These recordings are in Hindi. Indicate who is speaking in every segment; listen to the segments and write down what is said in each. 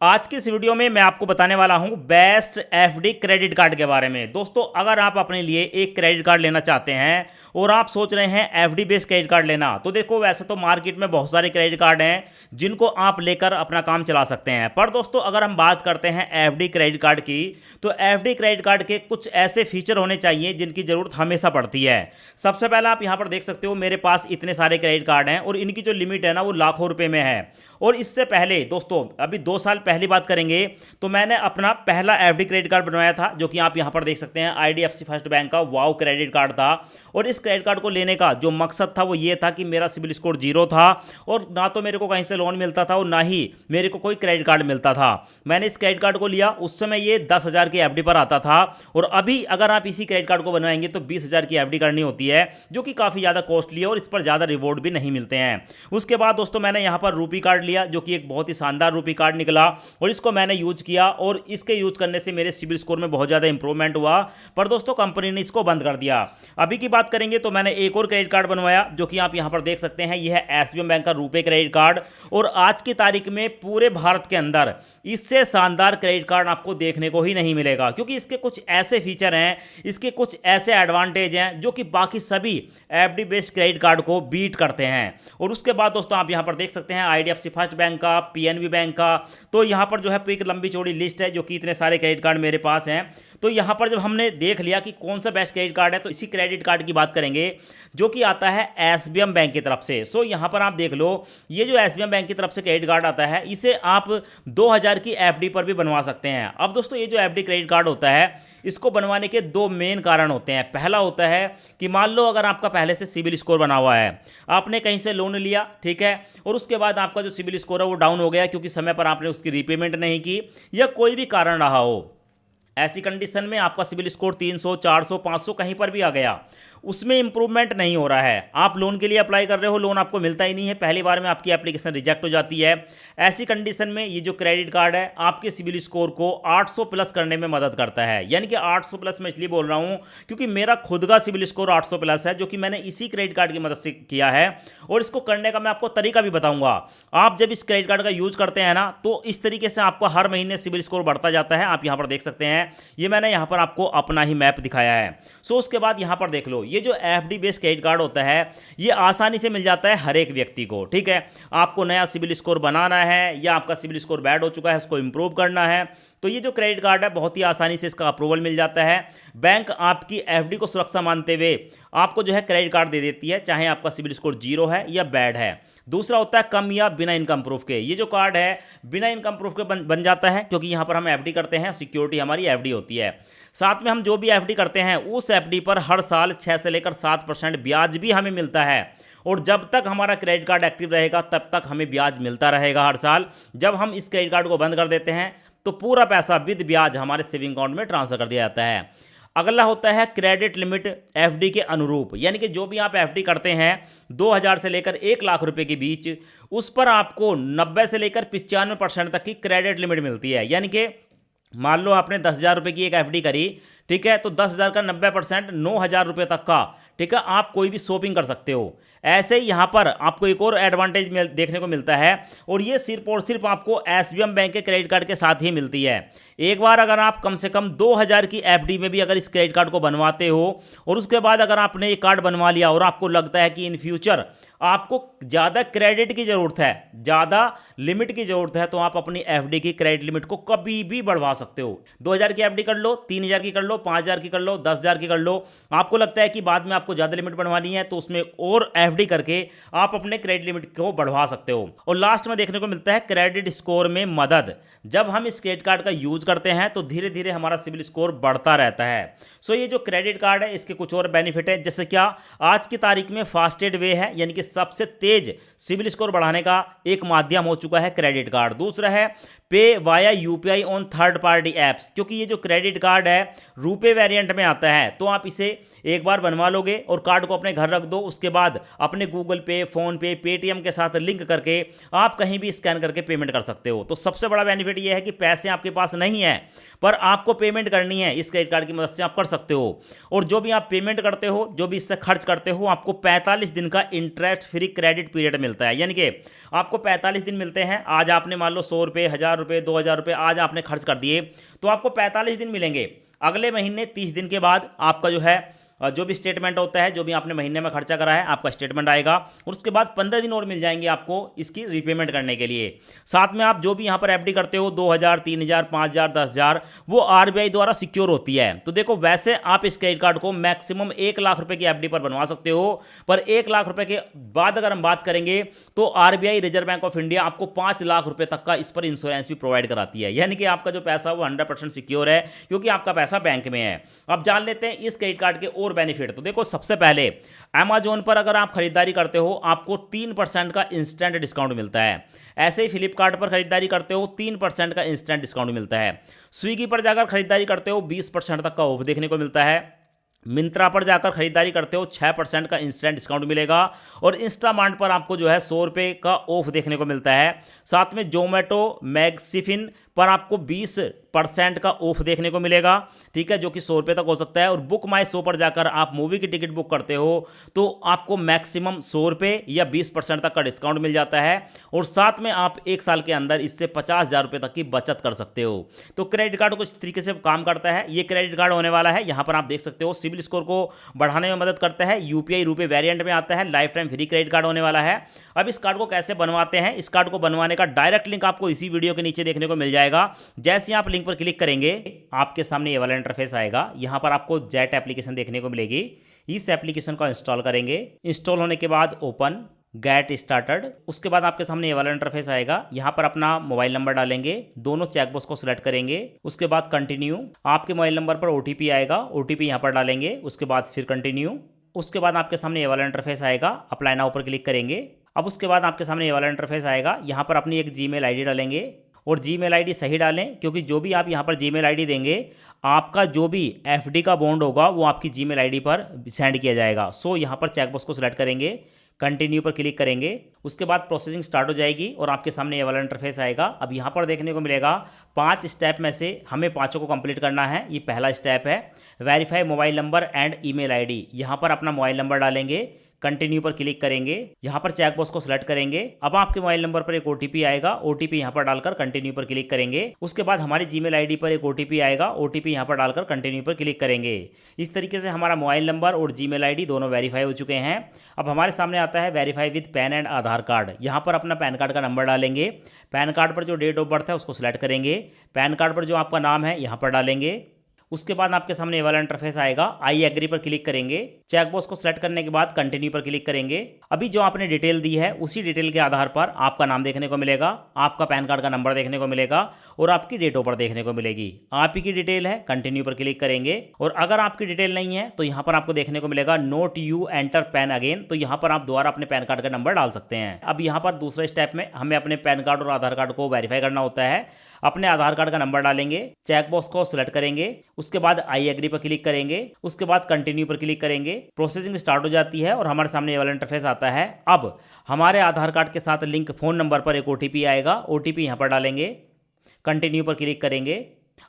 Speaker 1: आज की इस वीडियो में मैं आपको बताने वाला हूं बेस्ट एफडी क्रेडिट कार्ड के बारे में। दोस्तों, अगर आप अपने लिए एक क्रेडिट कार्ड लेना चाहते हैं और आप सोच रहे हैं एफडी बेस्ड क्रेडिट कार्ड लेना, तो देखो वैसे तो मार्केट में बहुत सारे क्रेडिट कार्ड हैं जिनको आप लेकर अपना काम चला सकते हैं। पर दोस्तों, अगर हम बात करते हैं एफडी क्रेडिट कार्ड की, तो एफडी क्रेडिट कार्ड के कुछ ऐसे फीचर होने चाहिए जिनकी जरूरत हमेशा पड़ती है। सबसे पहले आप यहां पर देख सकते हो मेरे पास इतने सारे क्रेडिट कार्ड हैं और इनकी जो लिमिट है ना वो लाखों रुपए में है। और इससे पहले दोस्तों, अभी 2 साल पहली बात करेंगे तो मैंने अपना पहला एफडी क्रेडिट कार्ड बनवाया था, जो कि आप यहां पर देख सकते हैं आईडीएफसी फर्स्ट बैंक का वाओ क्रेडिट कार्ड था। और इस क्रेडिट कार्ड को लेने का जो मकसद था वो ये था कि मेरा सिबिल स्कोर 0 था और ना तो मेरे को कहीं से लोन मिलता था और ना ही मेरे को कोई क्रेडिट कार्ड मिलता था। मैंने इस क्रेडिट कार्ड को लिया, उस समय ये 10,000 की एफडी पर आता था। और अभी अगर आप इसी क्रेडिट कार्ड को बनवाएंगे तो 20,000 की एफडी करनी होती है, जो कि काफ़ी ज़्यादा कॉस्टली है और इस पर ज़्यादा रिवॉर्ड भी नहीं मिलते हैं। उसके बाद दोस्तों, मैंने यहाँ पर रूपी कार्ड लिया, जो कि एक बहुत ही शानदार रूपी कार्ड निकला और इसको मैंने यूज किया और इसके यूज करने से मेरे सिबिल स्कोर में बहुत ज़्यादा इंप्रूवमेंट हुआ। पर दोस्तों, कंपनी ने इसको बंद कर दिया। अभी की बात करेंगे तो मैंने एक और क्रेडिट कार्ड बनवाया, जो कि आप यहां पर देख सकते हैं। यह है एसबीएम बैंक का रुपे क्रेडिट कार्ड। और आज की तारीख में पूरे भारत के अंदर इससे शानदार क्रेडिट कार्ड आपको देखने को ही नहीं मिलेगा, क्योंकि इसके कुछ ऐसे फीचर हैं, इसके कुछ ऐसे एडवांटेज हैं जो कि बाकी सभी एफडी बेस्ड क्रेडिट कार्ड को बीट करते हैं। और उसके बाद दोस्तों, आप यहां पर देख सकते हैं आईडीएफसी फर्स्ट बैंक का, पीएनबी बैंक का। तो यहां पर जो है एक लंबी चौड़ी लिस्ट है, जो कि इतने सारे क्रेडिट कार्ड मेरे पास हैं। तो यहाँ पर जब हमने देख लिया कि कौन सा बेस्ट क्रेडिट कार्ड है, तो इसी क्रेडिट कार्ड की बात करेंगे जो कि आता है एसबीएम बैंक की तरफ से। सो यहाँ पर आप देख लो, ये जो एसबीएम बैंक की तरफ से क्रेडिट कार्ड आता है, इसे आप 2,000 की एफडी पर भी बनवा सकते हैं। अब दोस्तों, ये जो एफडी क्रेडिट कार्ड होता है, इसको बनवाने के 2 मेन कारण होते हैं। पहला होता है कि मान लो अगर आपका पहले से सिबिल स्कोर बना हुआ है, आपने कहीं से लोन लिया, ठीक है, और उसके बाद आपका जो सिबिल स्कोर है वो डाउन हो गया क्योंकि समय पर आपने उसकी रीपेमेंट नहीं की या कोई भी कारण रहा हो। ऐसी कंडीशन में आपका सिबिल स्कोर 300, 400, 500 कहीं पर भी आ गया, उसमें इंप्रूवमेंट नहीं हो रहा है। आप लोन के लिए अप्लाई कर रहे हो, लोन आपको मिलता ही नहीं है, पहली बार में आपकी एप्लीकेशन रिजेक्ट हो जाती है। ऐसी कंडीशन में ये जो क्रेडिट कार्ड है आपके सिबिल स्कोर को 800 प्लस करने में मदद करता है। यानी कि 800 प्लस मैं इसलिए बोल रहा हूं क्योंकि मेरा खुद का सिबिल स्कोर 800 प्लस है, जो कि मैंने इसी क्रेडिट कार्ड की मदद से किया है। और इसको करने का मैं आपको तरीका भी बताऊंगा। आप जब इस क्रेडिट कार्ड का यूज करते हैं ना, तो इस तरीके से आपको हर महीने सिबिल स्कोर बढ़ता जाता है। आप यहां पर देख सकते हैं, ये मैंने यहां पर आपको अपना ही मैप दिखाया है। सो उसके बाद यहां पर देख लो, ये जो एफडी बेस्ड क्रेडिट कार्ड होता है, ये आसानी से मिल जाता है हर एक व्यक्ति को, ठीक है। आपको नया सिबिल स्कोर बनाना है या आपका सिबिल स्कोर बैड हो चुका है, उसको इंप्रूव करना है, तो ये जो क्रेडिट कार्ड है बहुत ही आसानी से इसका अप्रूवल मिल जाता है। बैंक आपकी एफडी को सुरक्षा मानते हुए आपको जो है क्रेडिट कार्ड दे देती है, चाहे आपका सिबिल स्कोर 0 है या बैड है। दूसरा होता है कम या बिना इनकम प्रूफ के। ये जो कार्ड है बिना इनकम प्रूफ के बन जाता है, क्योंकि यहाँ पर हम एफडी करते हैं, सिक्योरिटी हमारी एफडी होती है। साथ में हम जो भी एफडी करते हैं उस एफडी पर हर साल 6 से लेकर 7% ब्याज भी हमें मिलता है। और जब तक हमारा क्रेडिट कार्ड एक्टिव रहेगा तब तक हमें ब्याज मिलता रहेगा हर साल। जब हम इस क्रेडिट कार्ड को बंद कर देते हैं तो पूरा पैसा विद ब्याज हमारे सेविंग अकाउंट में ट्रांसफर कर दिया जाता है। अगला होता है क्रेडिट लिमिट एफडी के अनुरूप, यानी कि जो भी आप एफडी करते हैं 2,000 से लेकर 1 लाख रुपए के बीच, उस पर आपको 90 से लेकर 95% तक की क्रेडिट लिमिट मिलती है। यानी कि मान लो आपने 10,000 रुपये की एक एफडी करी, ठीक है, तो 10,000 का 90% 9,000 रुपये तक का, ठीक है, आप कोई भी शॉपिंग कर सकते हो। ऐसे ही यहाँ पर आपको एक और एडवांटेज देखने को मिलता है, और ये सिर्फ और सिर्फ आपको एसबीएम बैंक के क्रेडिट कार्ड के साथ ही मिलती है। एक बार अगर आप कम से कम 2,000 की एफडी में भी अगर इस क्रेडिट कार्ड को बनवाते हो और उसके बाद अगर आपने ये कार्ड बनवा लिया और आपको लगता है कि इन फ्यूचर आपको ज़्यादा क्रेडिट की ज़रूरत है, ज़्यादा लिमिट की ज़रूरत है, तो आप अपनी एफडी की क्रेडिट लिमिट को कभी भी बढ़वा सकते हो। 2,000 की एफडी कर लो, 3,000 की कर लो, 5,000 की कर लो, 10,000 की कर लो। आपको लगता है कि बाद में आपको ज़्यादा लिमिट बनवानी है, तो उसमें और एफडी करके आप अपने क्रेडिट लिमिट को बढ़वा सकते हो। और लास्ट में देखने को मिलता है क्रेडिट स्कोर में मदद। जब हम इस क्रेडिट कार्ड का यूज करते हैं तो धीरे धीरे हमारा सिबिल स्कोर बढ़ता रहता है। सो ये जो क्रेडिट कार्ड है इसके कुछ और बेनिफिट है, जैसे क्या आज की तारीख में फास्टेड वे है, यानी कि सबसे तेज सिबिल स्कोर बढ़ाने का एक माध्यम हो चुका है क्रेडिट कार्ड। दूसरा है पे via UPI on third party apps, क्योंकि ये जो क्रेडिट कार्ड है रुपे वेरिएंट में आता है, तो आप इसे एक बार बनवा लोगे और कार्ड को अपने घर रख दो, उसके बाद अपने गूगल पे, फोन पे, पेटीएम के साथ लिंक करके आप कहीं भी स्कैन करके पेमेंट कर सकते हो। तो सबसे बड़ा बेनिफिट ये है कि पैसे आपके पास नहीं है पर आपको पेमेंट करनी है इस क्रेडिट कार्ड की मदद से आप कर सकते हो। और जो भी आप पेमेंट करते हो, जो भी इससे खर्च करते हो, आपको 45 दिन का इंटरेस्ट फ्री क्रेडिट पीरियड मिलता है। यानी कि आपको 45 दिन मिलते हैं। आज आपने मान लो 100 रुपये, 1000 रुपये, 2000 रुपये आज आपने खर्च कर दिए, तो आपको 45 दिन मिलेंगे। अगले महीने 30 दिन के बाद आपका जो है जो भी स्टेटमेंट होता है, जो भी आपने महीने में खर्चा करा है, आपका स्टेटमेंट आएगा। और उसके बाद 15 दिन और मिल जाएंगे आपको इसकी रीपेमेंट करने के लिए। साथ में आप जो भी यहाँ पर एफडी करते हो 2000, 3000, 5000, 10,000, वो आरबीआई द्वारा सिक्योर होती है। तो देखो, वैसे आप इस क्रेडिट कार्ड को मैक्सिमम 1 लाख रुपए की एफडी पर बनवा सकते हो, पर 1 लाख रुपए के बाद अगर हम बात करेंगे तो RBI reserve bank of India आपको 5 लाख रुपए तक का इस पर इंश्योरेंस भी प्रोवाइड कराती है। यानी कि आपका जो पैसा वो 100% सिक्योर है, क्योंकि आपका पैसा बैंक में है। अब जान लेते हैं इस क्रेडिट कार्ड के और बेनिफिट। तो देखो, सबसे पहले अमेजोन पर अगर आप खरीदारी करते हो आपको 3% का इंस्टेंट डिस्काउंट मिलता है। ऐसे ही फ्लिपकार्ट पर खरीदारी करते हो 3% का इंस्टेंट डिस्काउंट मिलता है। स्विगी पर जाकर खरीदारी करते हो 20% तक का ऑफ देखने को मिलता है। मिंत्रा पर जाकर खरीदारी करते हो 6% का इंस्टेंट डिस्काउंट मिलेगा। और इंस्टामार्ट पर आपको जो है 100 रुपये का ऑफ देखने को मिलता है। साथ में जोमेटो, मैक्सिफिन पर आपको 20% का ऑफ देखने को मिलेगा, ठीक है, जो कि 100 रुपये तक हो सकता है। और बुक माई शो पर जाकर आप मूवी की टिकट बुक करते हो तो आपको मैक्सिमम 100 रुपये या 20% तक का डिस्काउंट मिल जाता है। और साथ में आप 1 साल के अंदर इससे 50,000 रुपये तक की बचत कर सकते हो। तो क्रेडिट कार्ड कुछ तरीके से काम करता है। ये क्रेडिट कार्ड होने वाला है, यहाँ पर आप देख सकते हो, सिविल स्कोर को बढ़ाने में मदद करता है। यूपीआई रुपए वेरिएंट में आता है। Life time free credit card होने वाला है। अब इस कार्ड को कैसे बनवाते हैं, इस कार्ड को बनवाने का डायरेक्ट लिंक आपको इसी वीडियो के नीचे देखने को मिल जाएगा। जैसे ही आप लिंक पर क्लिक करेंगे आपके सामने ये वाला इंटरफेस आएगा। यहां पर आपको जेट एप्लीकेशन देखने को मिलेगी। इस एप्लीकेशन को इंस्टॉल करेंगे। इंस्टॉल होने के बाद ओपन, गेट स्टार्टेड। उसके बाद आपके सामने ये वाला इंटरफेस आएगा। यहाँ पर अपना मोबाइल नंबर डालेंगे, दोनों चेकबॉक्स को सिलेक्ट करेंगे। उसके बाद कंटिन्यू। आपके मोबाइल नंबर पर ओटीपी आएगा, ओटीपी यहाँ पर डालेंगे। उसके बाद फिर कंटिन्यू। उसके बाद आपके सामने ये वाला इंटरफेस आएगा। अप्लाई नाउ पर क्लिक करेंगे। अब उसके बाद आपके सामने ये वाला इंटरफेस आएगा। यहाँ पर अपनी एक जीमेल आईडी डालेंगे और जीमेल आईडी सही डालें, क्योंकि जो भी आप यहाँ पर जीमेल आईडी देंगे आपका जो भी एफडी का बॉन्ड होगा वो आपकी जीमेल आईडी पर सेंड किया जाएगा। सो यहाँ पर चेकबॉक्स को सिलेक्ट करेंगे, कंटिन्यू पर क्लिक करेंगे। उसके बाद प्रोसेसिंग स्टार्ट हो जाएगी और आपके सामने ये वाला इंटरफेस आएगा। अब यहाँ पर देखने को मिलेगा 5 स्टेप में से हमें 5 को कंप्लीट करना है। ये पहला स्टेप है, verify mobile number and email ID. यहाँ पर अपना मोबाइल नंबर डालेंगे, कंटिन्यू पर क्लिक करेंगे। यहाँ पर चेकबॉक्स को सिलेक्ट करेंगे। अब आपके मोबाइल नंबर पर एक ओटीपी आएगा, ओटीपी यहाँ पर डालकर कंटिन्यू पर क्लिक करेंगे। उसके बाद हमारी जीमेल आईडी पर एक ओटीपी आएगा, ओटीपी यहाँ पर डालकर कंटिन्यू पर क्लिक करेंगे। इस तरीके से हमारा मोबाइल नंबर और जीमेल आईडी दोनों वेरीफाई हो चुके हैं। अब हमारे सामने आता है verify with pan and Aadhaar card. यहाँ पर अपना पैन कार्ड का नंबर डालेंगे। पैन कार्ड पर जो डेट ऑफ बर्थ है उसको सिलेक्ट करेंगे। पैन कार्ड पर जो आपका नाम है यहाँ पर डालेंगे। उसके बाद आपके सामने ये वाला इंटरफेस आएगा। आई एग्री पर क्लिक करेंगे। चेकबॉक्स को सिलेक्ट करने के बाद कंटिन्यू पर क्लिक करेंगे। अभी जो आपने डिटेल दी है उसी डिटेल के आधार पर आपका नाम देखने को मिलेगा, आपका पैन कार्ड का नंबर देखने को मिलेगा और आपकी डेट ऑफ बर्थ देखने को मिलेगी। आप ही की डिटेल है, कंटिन्यू पर क्लिक करेंगे। और अगर आपकी डिटेल नहीं है तो यहाँ पर आपको देखने को मिलेगा note you enter pan again. तो यहाँ पर आप दोबारा अपने पैन कार्ड का नंबर डाल सकते हैं। अब यहाँ पर दूसरे स्टेप में हमें अपने पैन कार्ड और आधार कार्ड को वेरीफाई करना होता है। अपने आधार कार्ड का नंबर डालेंगे, चेकबॉक्स को सिलेक्ट करेंगे। उसके बाद आई एग्री पर क्लिक करेंगे। उसके बाद कंटिन्यू पर क्लिक करेंगे। प्रोसेसिंग स्टार्ट हो जाती है और हमारे सामने ये वाला इंटरफेस आता है। अब हमारे आधार कार्ड के साथ लिंक फोन नंबर पर एक ओटीपी आएगा, ओटीपी यहाँ पर डालेंगे, कंटिन्यू पर क्लिक करेंगे।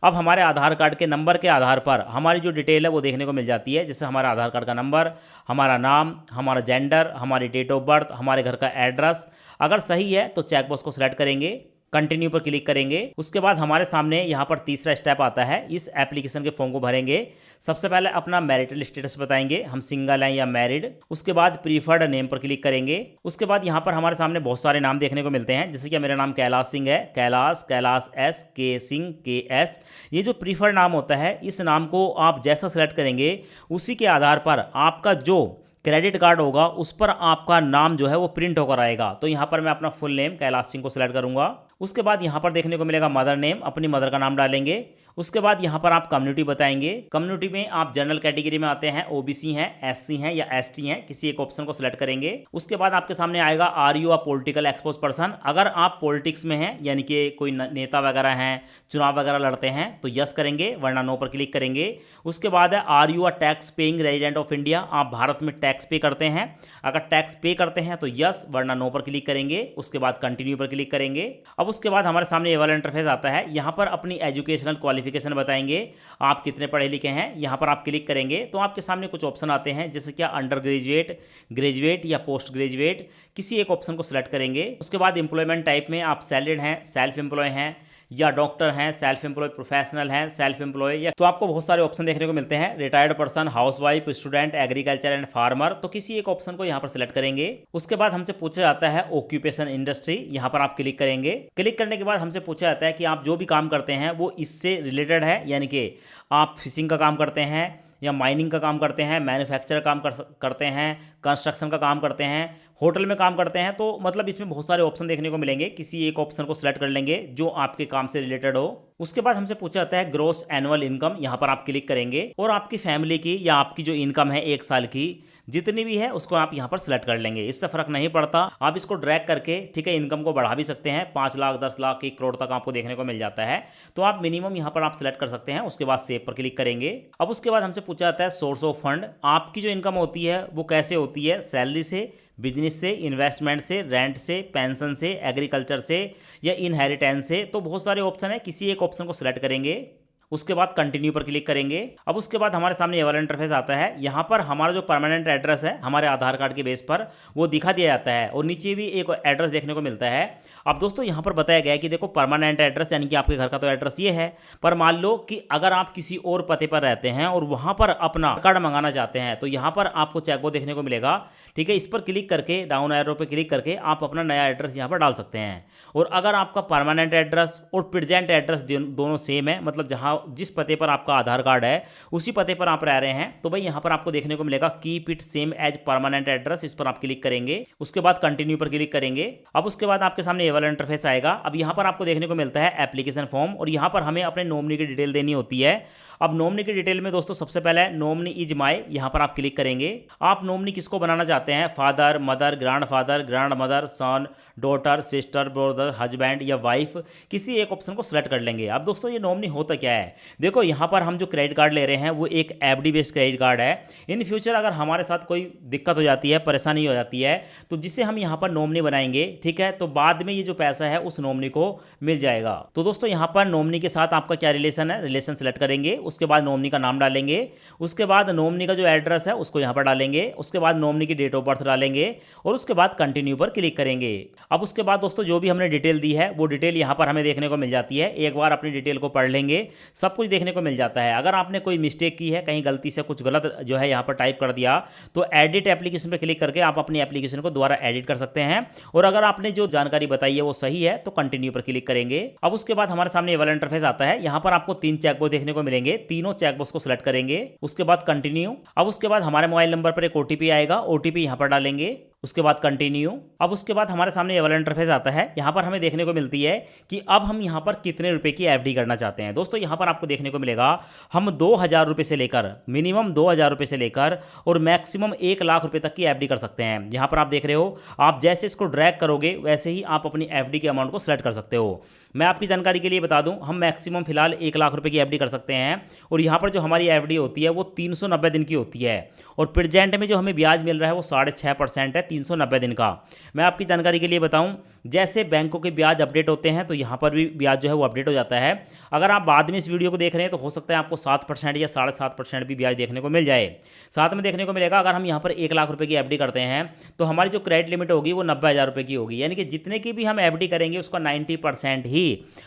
Speaker 1: अब हमारे आधार कार्ड के नंबर के आधार पर हमारी जो डिटेल है वो देखने को मिल जाती है, जैसे हमारा आधार कार्ड का नंबर, हमारा नाम, हमारा जेंडर, हमारी डेट ऑफ बर्थ, हमारे घर का एड्रेस। अगर सही है तो चेकबॉक्स को सिलेक्ट करेंगे, कंटिन्यू पर क्लिक करेंगे। उसके बाद हमारे सामने यहाँ पर तीसरा स्टेप आता है। इस एप्लीकेशन के फॉर्म को भरेंगे। सबसे पहले अपना मैरिटल स्टेटस बताएंगे, हम सिंगल हैं या मैरिड। उसके बाद प्रीफर्ड नेम पर क्लिक करेंगे। उसके बाद यहाँ पर हमारे सामने बहुत सारे नाम देखने को मिलते हैं, जैसे कि मेरा नाम कैलाश सिंह है, कैलाश, कैलाश एस, के सिंह, के एस। ये जो प्रीफर्ड नाम होता है इस नाम को आप जैसा सेलेक्ट करेंगे उसी के आधार पर आपका जो क्रेडिट कार्ड होगा उस पर आपका नाम जो है वो प्रिंट होकर आएगा। तो यहाँ पर मैं अपना फुल नेम कैलाश सिंह को सिलेक्ट करूंगा। उसके बाद यहाँ पर देखने को मिलेगा मदर नेम, अपनी मदर का नाम डालेंगे। उसके बाद यहाँ पर आप कम्युनिटी बताएंगे। कम्युनिटी में आप जनरल कैटेगरी में आते हैं, ओबीसी हैं, एससी हैं या एसटी हैं, किसी एक ऑप्शन को सिलेक्ट करेंगे। उसके बाद आपके सामने आएगा are you a political expose person. अगर आप पॉलिटिक्स में हैं यानी कि कोई नेता वगैरह हैं, चुनाव वगैरह लड़ते हैं तो यस करेंगे, वरना नो पर क्लिक करेंगे। उसके बाद है are you a tax paying resident of India. आप भारत में टैक्स पे करते हैं, अगर टैक्स पे करते हैं तो यस, वरना नो पर क्लिक करेंगे। उसके बाद कंटिन्यू पर क्लिक करेंगे। अब उसके बाद हमारे सामने ये वाला इंटरफेस आता है। यहाँ पर अपनी एजुकेशनल क्वालिफिकेशन बताएंगे, आप कितने पढ़े लिखे हैं। यहाँ पर आप क्लिक करेंगे तो आपके सामने कुछ ऑप्शन आते हैं, जैसे क्या अंडर ग्रेजुएट, ग्रेजुएट या पोस्ट ग्रेजुएट, किसी एक ऑप्शन को सिलेक्ट करेंगे। उसके बाद एम्प्लॉयमेंट टाइप में आप सैलरीड हैं, सेल्फ एम्प्लॉय हैं, या डॉक्टर हैं, सेल्फ एम्प्लॉय, प्रोफेशनल हैं, सेल्फ एम्प्लॉय, या तो आपको बहुत सारे ऑप्शन देखने को मिलते हैं। Retired person, housewife, student, agriculture and farmer, तो किसी एक ऑप्शन को यहाँ पर सिलेक्ट करेंगे। उसके बाद हमसे पूछा जाता है ऑक्यूपेशन इंडस्ट्री, यहाँ पर आप क्लिक करेंगे। क्लिक करने के बाद हमसे पूछा जाता है कि आप जो भी काम करते हैं वो इससे रिलेटेड है, यानी कि आप फिशिंग का काम करते हैं या माइनिंग का काम करते हैं, मैन्युफैक्चर काम करते हैं, कंस्ट्रक्शन का काम करते हैं, होटल में काम करते हैं। तो मतलब इसमें बहुत सारे ऑप्शन देखने को मिलेंगे, किसी एक ऑप्शन को सिलेक्ट कर लेंगे जो आपके काम से रिलेटेड हो। उसके बाद हमसे पूछा जाता है ग्रॉस एनुअल इनकम, यहाँ पर आप क्लिक करेंगे और आपकी फैमिली की या आपकी जो इनकम है 1 साल की जितनी भी है उसको आप यहाँ पर सिलेक्ट कर लेंगे। इससे फर्क नहीं पड़ता, आप इसको ड्रैग करके ठीक है इनकम को बढ़ा भी सकते हैं। 5 लाख, 10 लाख, 1 करोड़ तक आपको देखने को मिल जाता है। तो आप मिनिमम यहाँ पर आप सिलेक्ट कर सकते हैं। उसके बाद सेव पर क्लिक करेंगे। अब उसके बाद हमसे पूछा जाता है सोर्स ऑफ फंड, आपकी जो इनकम होती है वो कैसे होती है, सैलरी से, बिजनेस से, इन्वेस्टमेंट से, रेंट से, पेंशन से, एग्रीकल्चर से या इनहेरिटेंस से। तो बहुत सारे ऑप्शन है, किसी एक ऑप्शन को सिलेक्ट करेंगे। उसके बाद कंटिन्यू पर क्लिक करेंगे। अब उसके बाद हमारे सामने ये वाला इंटरफेस आता है। यहाँ पर हमारा जो परमानेंट एड्रेस है हमारे आधार कार्ड के बेस पर वो दिखा दिया जाता है और नीचे भी एक एड्रेस देखने को मिलता है। अब दोस्तों यहाँ पर बताया गया है कि देखो परमानेंट एड्रेस यानी कि आपके घर का तो एड्रेस ये है, पर मान लो कि अगर आप किसी और पते पर रहते हैं और वहाँ पर अपना कार्ड मंगाना चाहते हैं तो यहाँ पर आपको चेकबॉक्स देखने को मिलेगा। ठीक है, इस पर क्लिक करके डाउन एरो पर क्लिक करके आप अपना नया एड्रेस यहाँ पर डाल सकते हैं। और अगर आपका परमानेंट एड्रेस और प्रेजेंट एड्रेस दोनों सेम है, मतलब जहाँ जिस पते पर आपका आधार कार्ड है उसी पते पर आप रह रहे हैं, तो भाई यहाँ पर आपको देखने को मिलेगा keep it same as permanent address. इस पर आप क्लिक करेंगे। उसके बाद कंटिन्यू पर क्लिक करेंगे। अब उसके बाद आपके सामने ये वाला इंटरफेस आएगा। अब यहाँ पर आपको देखने को मिलता है एप्लीकेशन फॉर्म और यहाँ पर हमें अपने नॉमिनी की डिटेल देनी होती है। अब नॉमिनी की डिटेल में दोस्तों सबसे पहले नॉमिनी इज माय, यहाँ पर आप क्लिक करेंगे। आप नॉमिनी किसको बनाना चाहते हैं, father, mother, grandfather, grandmother, son, daughter, sister, brother, husband या वाइफ, किसी एक ऑप्शन को सिलेक्ट कर लेंगे। अब दोस्तों ये नॉमिनी होता क्या है, देखो यहाँ पर हम जो क्रेडिट कार्ड ले रहे हैं वो एक एफडी बेस्ड क्रेडिट कार्ड है। इन फ्यूचर अगर हमारे साथ कोई दिक्कत हो जाती है, परेशानी हो जाती है, तो जिसे हम यहाँ पर नॉमिनी बनाएंगे, ठीक है, तो बाद में ये जो पैसा है उस नॉमिनी को मिल जाएगा। तो दोस्तों यहाँ पर नॉमिनी के साथ आपका क्या रिलेशन है, रिलेशन सेलेक्ट करेंगे। उसके बाद नॉमिनी का नाम डालेंगे। उसके बाद नॉमिनी का जो एड्रेस है उसको यहाँ पर डालेंगे। उसके बाद नॉमिनी की डेट ऑफ बर्थ डालेंगे और उसके बाद कंटिन्यू पर क्लिक करेंगे। अब उसके बाद दोस्तों जो भी हमने डिटेल दी है वो डिटेल यहाँ पर हमें देखने को मिल जाती है। एक बार अपनी डिटेल को पढ़ लेंगे, सब कुछ देखने को मिल जाता है। अगर आपने कोई मिस्टेक की है, कहीं गलती से कुछ गलत जो है यहाँ पर टाइप कर दिया, तो एडिट एप्लीकेशन पर क्लिक करके आप अपनी एप्लीकेशन को दोबारा एडिट कर सकते हैं। और अगर आपने जो जानकारी बताई है वो सही है तो कंटिन्यू पर क्लिक करेंगे। अब उसके बाद हमारे सामने ये वाला इंटरफेस आता है। यहाँ पर आपको 3 चेकबॉक्स देखने को मिलेंगे। तीनों चेकबॉक्स को सिलेक्ट करेंगे। उसके बाद कंटिन्यू। अब उसके बाद हमारे मोबाइल नंबर पर एक ओटीपी आएगा, ओटीपी यहाँ पर डालेंगे। उसके बाद कंटिन्यू। अब उसके बाद हमारे सामने ये वाला इंटरफेस आता है। यहाँ पर हमें देखने को मिलती है कि अब हम यहाँ पर कितने रुपए की एफडी करना चाहते हैं। दोस्तों यहाँ पर आपको देखने को मिलेगा हम 2000 रुपये से लेकर, मिनिमम 2000 रुपये से लेकर और मैक्सिमम 1 लाख रुपए तक की एफडी कर सकते हैं। यहाँ पर आप देख रहे हो, आप जैसे इसको ड्रैग करोगे वैसे ही आप अपनी एफडी के अमाउंट को सिलेक्ट कर सकते हो। मैं आपकी जानकारी के लिए बता दूं, हम मैक्सिमम फिलहाल 1 लाख रुपए की एफडी कर सकते हैं। और यहाँ पर जो हमारी एफडी होती है वो 390 दिन की होती है और प्रेजेंट में जो हमें ब्याज मिल रहा है वो 6.5% है 390 दिन का। मैं आपकी जानकारी के लिए बताऊं, जैसे बैंकों के ब्याज अपडेट होते हैं तो यहाँ पर भी ब्याज जो है वो अपडेट हो जाता है। अगर आप बाद में इस वीडियो को देख रहे हैं तो हो सकता है आपको 7% या 7.5% भी ब्याज देखने को मिल जाए। साथ में देखने को मिलेगा अगर हम यहाँ पर 1 लाख रुपए की एफडी करते हैं तो हमारी जो क्रेडिट लिमिट होगी वो 90,000 रुपये की होगी। यानी कि जितने की भी हम एफडी करेंगे उसका 90% ही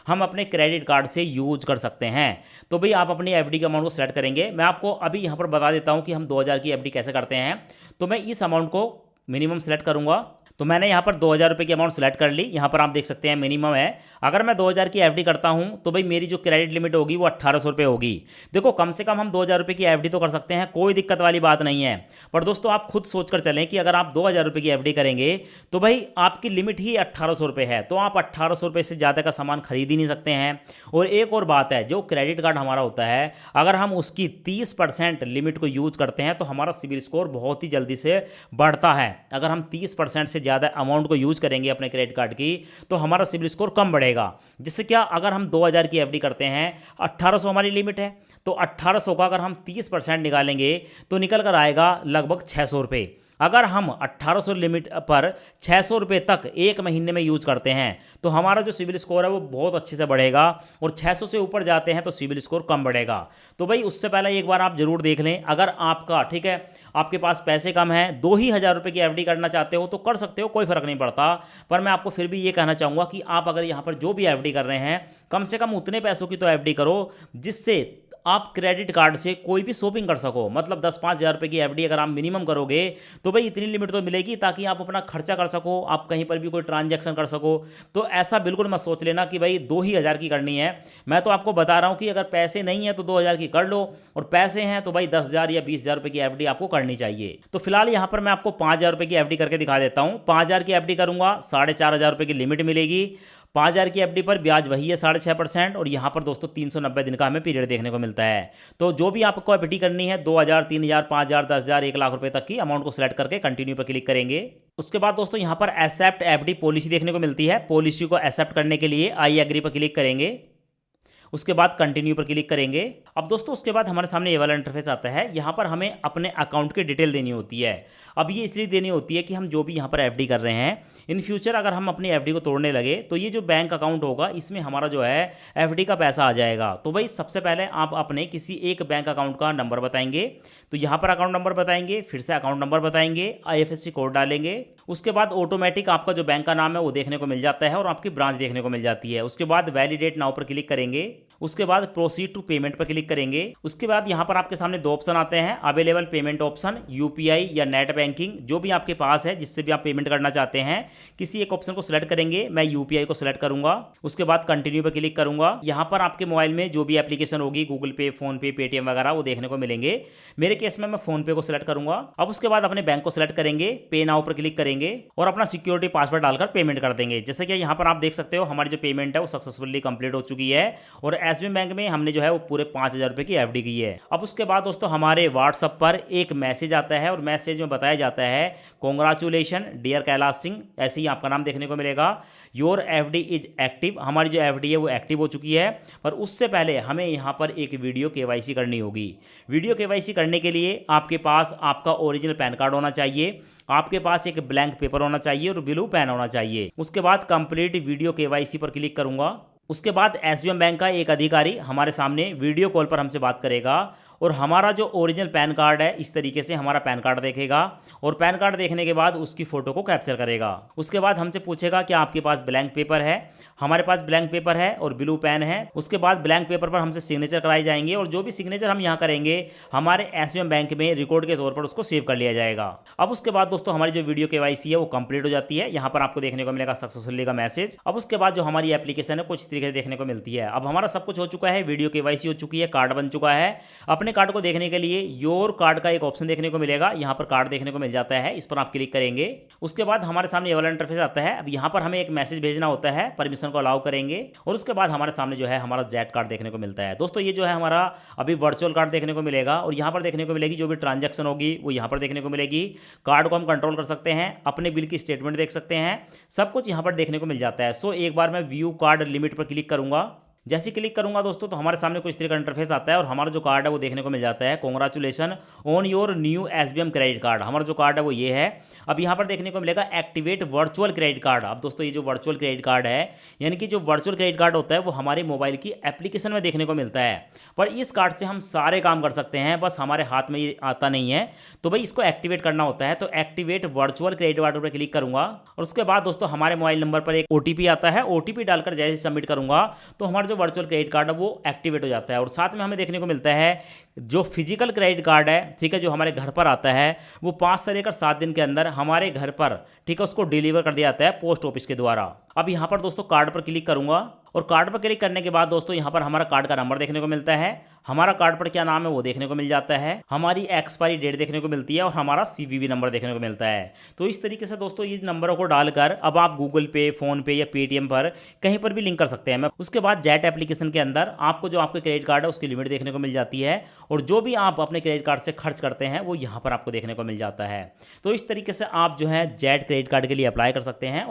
Speaker 1: हम अपने क्रेडिट कार्ड से यूज कर सकते हैं। तो भाई आप अपनी एफडी के अमाउंट को सेलेक्ट करेंगे। मैं आपको अभी यहाँ पर बता देता हूँ कि हम 2000 की एफडी कैसे करते हैं। तो मैं इस अमाउंट को मिनिमम सेलेक्ट करूँगा। तो मैंने यहाँ पर 2000 रुपये की अमाउंट सेलेक्ट कर ली। यहाँ पर आप देख सकते हैं मिनिमम है। अगर मैं 2000 की एफडी करता हूँ तो भाई मेरी जो क्रेडिट लिमिट होगी वो 1800 रुपये होगी। देखो कम से कम हम 2000 रुपये की एफडी तो कर सकते हैं, कोई दिक्कत वाली बात नहीं है। पर दोस्तों आप खुद सोच कर चलें कि अगर आप 2000 रुपये की एफडी करेंगे तो भाई आपकी लिमिट ही 1800 रुपये है, तो आप 1800 रुपये से ज़्यादा का सामान खरीद ही नहीं सकते हैं। और एक और बात है, जो क्रेडिट कार्ड हमारा होता है अगर हम उसकी 30% लिमिट को यूज करते हैं तो हमारा सिबिल स्कोर बहुत ही जल्दी से बढ़ता है। अगर हम 30% से ज़्यादा अमाउंट को यूज करेंगे अपने क्रेडिट कार्ड की तो हमारा सिबिल स्कोर कम बढ़ेगा। जिससे क्या, अगर हम 2000 की एफडी करते हैं, 1800 हमारी लिमिट है, तो 1800 का अगर हम 30% निकालेंगे तो निकल कर आएगा लगभग 600 रुपये। अगर हम 1800 लिमिट पर 600 रुपये तक एक महीने में यूज करते हैं तो हमारा जो सिविल स्कोर है वो बहुत अच्छे से बढ़ेगा, और 600 से ऊपर जाते हैं तो सिविल स्कोर कम बढ़ेगा। तो भाई उससे पहले एक बार आप जरूर देख लें। अगर आपका ठीक है, आपके पास पैसे कम हैं, 2,000 रुपये की एफडी करना चाहते हो तो कर सकते हो, कोई फर्क नहीं पड़ता। पर मैं आपको फिर भी ये कहना चाहूँगा कि आप अगर यहाँ पर जो भी एफडी कर रहे हैं, कम से कम उतने पैसों की तो एफडी करो जिससे आप क्रेडिट कार्ड से कोई भी शॉपिंग कर सको। मतलब 10-5 हज़ार रुपये की एफडी अगर आप मिनिमम करोगे तो भाई इतनी लिमिट तो मिलेगी ताकि आप अपना खर्चा कर सको, आप कहीं पर भी कोई ट्रांजैक्शन कर सको। तो ऐसा बिल्कुल मत सोच लेना कि भाई 2,000 की करनी है। मैं तो आपको बता रहा हूँ कि अगर पैसे नहीं है तो 2,000 की कर लो, और पैसे हैं तो भाई 10,000 या 20,000 रुपये की एफडी आपको करनी चाहिए। तो फिलहाल यहाँ पर मैं आपको 5,000 रुपये की एफडी करके दिखा देता हूँ। 5,000 की एफडी करूँगा, 4,500 रुपये की लिमिट मिलेगी। 5,000 की एफडी पर ब्याज वही है 6.5%, और यहाँ पर दोस्तों 390 दिन का हमें पीरियड देखने को मिलता है। तो जो भी आपको एफडी करनी है 2,000, 3,000, 5,000, 10,000, 1 लाख रुपए तक की अमाउंट को सिलेक्ट करके कंटिन्यू पर क्लिक करेंगे। उसके बाद दोस्तों यहाँ पर एक्सेप्ट एफडी पॉलिसी देखने को मिलती है। पॉलिसी को एक्सेप्ट करने के लिए आई एग्री पर क्लिक करेंगे, उसके बाद कंटिन्यू पर क्लिक करेंगे। अब दोस्तों उसके बाद हमारे सामने ये वाला इंटरफेस आता है। यहाँ पर हमें अपने अकाउंट की डिटेल देनी होती है। अब ये इसलिए देनी होती है कि हम जो भी यहाँ पर एफडी कर रहे हैं, इन फ्यूचर अगर हम अपनी एफडी को तोड़ने लगे तो ये जो बैंक अकाउंट होगा इसमें हमारा जो है एफडी का पैसा आ जाएगा। तो भाई सबसे पहले आप अपने किसी एक बैंक अकाउंट का नंबर बताएंगे। तो यहाँ पर अकाउंट नंबर बताएंगे, फिर से अकाउंट नंबर बताएंगे, IFSC कोड डालेंगे। उसके बाद ऑटोमेटिक आपका जो बैंक का नाम है वो देखने को मिल जाता है और आपकी ब्रांच देखने को मिल जाती है। उसके बाद वैलिडेट नाउ पर क्लिक करेंगे, उसके बाद प्रोसीड टू पेमेंट पर क्लिक करेंगे। उसके बाद यहाँ पर आपके सामने 2 ऑप्शन आते हैं, अवेलेबल पेमेंट ऑप्शन, UPI या नेट बैंकिंग, जो भी आपके पास है जिससे भी आप पेमेंट करना चाहते हैं किसी एक ऑप्शन को सिलेक्ट करेंगे। मैं UPI को सिलेक्ट करूंगा, उसके बाद कंटिन्यू पर क्लिक करूंगा। यहाँ पर आपके मोबाइल में जो भी एप्लीकेशन होगी, गूगल पे, फोन पे, पेटीएम वगैरह, वो देखने को मिलेंगे। मेरे केस में मैं फोन पे को सिलेक्ट करूंगा। अब उसके बाद अपने बैंक को सिलेक्ट करेंगे, पे नाउ पर क्लिक करेंगे और अपना सिक्योरिटी पासवर्ड डालकर पेमेंट कर देंगे। जैसे कि यहाँ पर आप देख सकते हो हमारी जो पेमेंट है वो सक्सेसफुली कंप्लीट हो चुकी है, और SBI बैंक में हमने जो है वो पूरे 5,000 रुपये की एफडी की है। अब उसके बाद दोस्तों हमारे व्हाट्सएप पर एक मैसेज आता है, और मैसेज में बताया जाता है कॉन्ग्रेचुलेशन डियर कैलाश सिंह, ऐसे ही आपका नाम देखने को मिलेगा। योर एफडी इज एक्टिव, हमारी जो एफडी है वो एक्टिव हो चुकी है। पर उससे पहले हमें यहाँ पर एक वीडियो KYC करनी होगी। वीडियो KYC करने के लिए आपके पास आपका ओरिजिनल पैन कार्ड होना चाहिए, आपके पास एक ब्लैंक पेपर होना चाहिए और ब्लू पेन होना चाहिए। उसके बाद कंप्लीट वीडियो KYC पर क्लिक करूंगा। उसके बाद SBI बैंक का एक अधिकारी हमारे सामने वीडियो कॉल पर हमसे बात करेगा, और हमारा जो ओरिजिनल पैन कार्ड है इस तरीके से हमारा पैन कार्ड देखेगा, और पैन कार्ड देखने के बाद उसकी फ़ोटो को कैप्चर करेगा। उसके बाद हमसे पूछेगा कि आपके पास ब्लैंक पेपर है। हमारे पास ब्लैंक पेपर है और ब्लू पेन है। उसके बाद ब्लैंक पेपर पर हमसे सिग्नेचर कराए जाएंगे, और जो भी सिग्नेचर हम यहाँ करेंगे हमारे SBI बैंक में रिकॉर्ड के तौर पर उसको सेव कर लिया जाएगा। अब उसके बाद दोस्तों हमारी जो वीडियो KYC है वो कंप्लीट हो जाती है। यहाँ पर आपको देखने को मिलेगा सक्सेसफुली का मैसेज। अब उसके बाद जो हमारी एप्लीकेशन है कुछ तरीके से देखने को मिलती है। अब हमारा सब कुछ हो चुका है, वीडियो KYC हो चुकी है, कार्ड बन चुका है। अपने कार्ड को देखने के लिए योर कार्ड का एक ऑप्शन देखने को मिलेगा, यहाँ पर कार्ड देखने को मिल जाता है, इस पर आप क्लिक करेंगे। उसके बाद हमारे सामने ये वाला इंटरफेस आता है। अब यहाँ पर हमें एक मैसेज भेजना होता है, परमिशन को अलाउ करेंगे, और उसके बाद हमारे सामने जो है हमारा जेट कार्ड देखने को मिलता है। दोस्तों ये जो है हमारा अभी वर्चुअल कार्ड देखने को मिलेगा, और यहाँ पर देखने को मिलेगी जो भी ट्रांजैक्शन होगी वो यहाँ पर देखने को मिलेगी। कार्ड को हम कंट्रोल कर सकते हैं, अपने बिल की स्टेटमेंट देख सकते हैं, सब कुछ यहाँ पर देखने को मिल जाता है। सो एक बार मैं व्यू कार्ड लिमिट पर क्लिक करूंगा। जैसे क्लिक करूंगा दोस्तों तो हमारे सामने कुछ तरह का इंटरफेस आता है, और हमारा जो कार्ड है वो देखने को मिल जाता है, congratulation on your new SBI credit card. हमारा जो कार्ड है वो ये है। अब यहाँ पर देखने को मिलेगा एक्टिवेट वर्चुअल क्रेडिट कार्ड। अब दोस्तों ये जो वर्चुअल क्रेडिट कार्ड है, यानी कि जो वर्चुअल क्रेडिट कार्ड होता है वो हमारे मोबाइल की एप्लीकेशन में देखने को मिलता है, पर इस कार्ड से हम सारे काम कर सकते हैं, बस हमारे हाथ में ये आता नहीं है। तो भाई इसको एक्टिवेट करना होता है, तो एक्टिवेट वर्चुअल क्रेडिट कार्ड पर क्लिक करूंगा, और उसके बाद दोस्तों हमारे मोबाइल नंबर पर एक OTP आता है। OTP डालकर जैसे सबमिट करूंगा तो हमारा जो वर्चुअल क्रेडिट कार्ड है वो एक्टिवेट हो जाता है। और साथ में हमें देखने को मिलता है जो फिजिकल क्रेडिट कार्ड है, ठीक है, जो हमारे घर पर आता है वो 5 से लेकर 7 दिन के अंदर हमारे घर पर, ठीक है, उसको डिलीवर कर दिया जाता है पोस्ट ऑफिस के द्वारा। अब यहाँ पर दोस्तों कार्ड पर क्लिक करूंगा, और कार्ड पर क्लिक करने के बाद दोस्तों यहाँ पर हमारा कार्ड का नंबर देखने को मिलता है, हमारा कार्ड पर क्या नाम है वो देखने को मिल जाता है, हमारी एक्सपायरी डेट देखने को मिलती है, और हमारा CVV नंबर देखने को मिलता है। तो इस तरीके से दोस्तों ये नंबरों को डालकर अब आप गूगल पे, फोन पे या पेटीएम पर कहीं पर भी लिंक कर सकते हैं। उसके बाद जेट एप्लीकेशन के अंदर आपको जो आपके क्रेडिट कार्ड है उसकी लिमिट देखने को मिल जाती है, और जो भी आप अपने क्रेडिट कार्ड से खर्च करते हैं वो यहाँ पर आपको देखने को मिल जाता है। तो इस तरीके से आप जो है जेट क्रेडिट कार्ड के लिए अप्लाई कर सकते हैं।